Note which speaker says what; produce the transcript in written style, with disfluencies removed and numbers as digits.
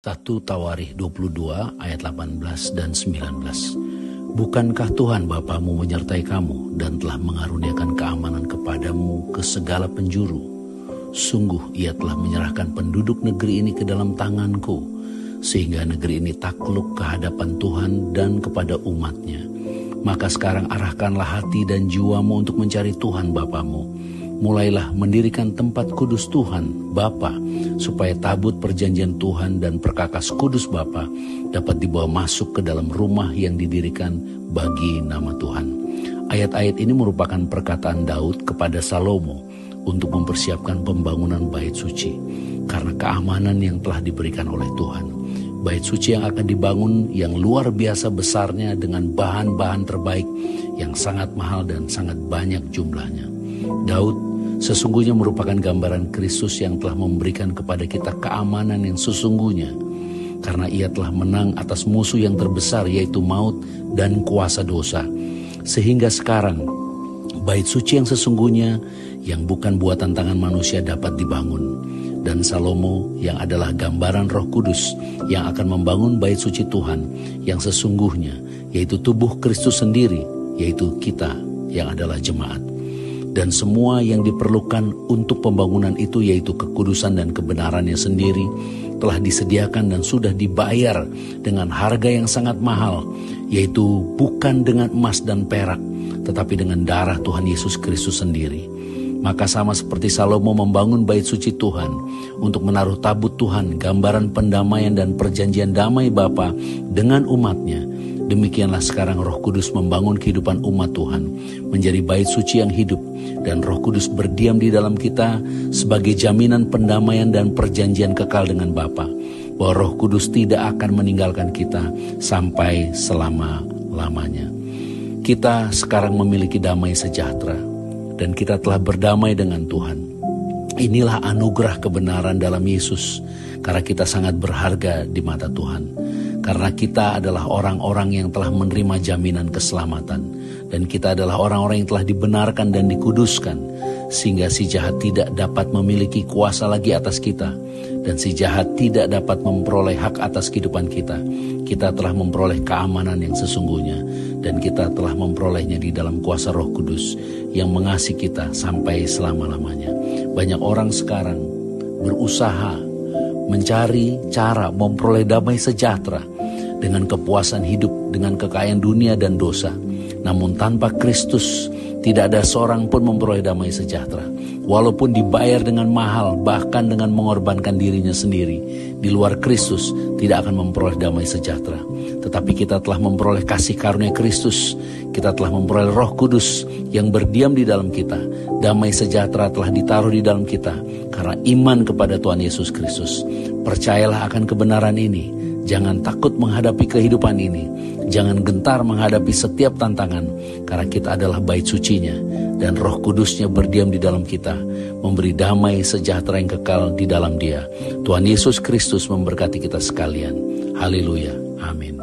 Speaker 1: 1 Tawarikh 22 ayat 18 dan 19. Bukankah Tuhan Bapamu menyertai kamu dan telah mengaruniakan keamanan kepadamu ke segala penjuru? Sungguh ia telah menyerahkan penduduk negeri ini ke dalam tanganku, sehingga negeri ini takluk ke hadapan Tuhan dan kepada umatnya. Maka sekarang arahkanlah hati dan jiwamu untuk mencari Tuhan Bapamu. Mulailah mendirikan tempat kudus Tuhan Bapa, supaya tabut perjanjian Tuhan dan perkakas kudus Bapa dapat dibawa masuk ke dalam rumah yang didirikan bagi nama Tuhan. Ayat-ayat ini merupakan perkataan Daud kepada Salomo untuk mempersiapkan pembangunan bait suci, karena keamanan yang telah diberikan oleh Tuhan. Bait suci yang akan dibangun yang luar biasa besarnya dengan bahan-bahan terbaik yang sangat mahal dan sangat banyak jumlahnya. Daud sesungguhnya merupakan gambaran Kristus yang telah memberikan kepada kita keamanan yang sesungguhnya, karena ia telah menang atas musuh yang terbesar, yaitu maut dan kuasa dosa. Sehingga sekarang bait suci yang sesungguhnya yang bukan buatan tangan manusia dapat dibangun. Dan Salomo yang adalah gambaran Roh Kudus yang akan membangun bait suci Tuhan yang sesungguhnya, yaitu tubuh Kristus sendiri, yaitu kita yang adalah jemaat. Dan semua yang diperlukan untuk pembangunan itu, yaitu kekudusan dan kebenarannya sendiri, telah disediakan dan sudah dibayar dengan harga yang sangat mahal, yaitu bukan dengan emas dan perak, tetapi dengan darah Tuhan Yesus Kristus sendiri. Maka sama seperti Salomo membangun bait suci Tuhan untuk menaruh tabut Tuhan, gambaran pendamaian dan perjanjian damai Bapa dengan umatnya, demikianlah sekarang Roh Kudus membangun kehidupan umat Tuhan menjadi bait suci yang hidup, dan Roh Kudus berdiam di dalam kita sebagai jaminan pendamaian dan perjanjian kekal dengan Bapa, bahwa Roh Kudus tidak akan meninggalkan kita sampai selama-lamanya. Kita sekarang memiliki damai sejahtera dan kita telah berdamai dengan Tuhan. Inilah anugerah kebenaran dalam Yesus, karena kita sangat berharga di mata Tuhan. Karena kita adalah orang-orang yang telah menerima jaminan keselamatan. Dan kita adalah orang-orang yang telah dibenarkan dan dikuduskan, sehingga si jahat tidak dapat memiliki kuasa lagi atas kita. Dan si jahat tidak dapat memperoleh hak atas kehidupan kita. Kita telah memperoleh keamanan yang sesungguhnya, dan kita telah memperolehnya di dalam kuasa Roh Kudus yang mengasihi kita sampai selama-lamanya. Banyak orang sekarang berusaha mencari cara memperoleh damai sejahtera dengan kepuasan hidup, dengan kekayaan dunia dan dosa. Namun tanpa Kristus tidak ada seorang pun memperoleh damai sejahtera. Walaupun dibayar dengan mahal, bahkan dengan mengorbankan dirinya sendiri, di luar Kristus tidak akan memperoleh damai sejahtera. Tetapi kita telah memperoleh kasih karunia Kristus, kita telah memperoleh Roh Kudus yang berdiam di dalam kita. Damai sejahtera telah ditaruh di dalam kita karena iman kepada Tuhan Yesus Kristus. Percayalah akan kebenaran ini. Jangan takut menghadapi kehidupan ini. Jangan gentar menghadapi setiap tantangan, karena kita adalah bait sucinya, dan Roh Kudusnya berdiam di dalam kita, memberi damai sejahtera yang kekal di dalam Dia. Tuhan Yesus Kristus memberkati kita sekalian. Haleluya. Amin.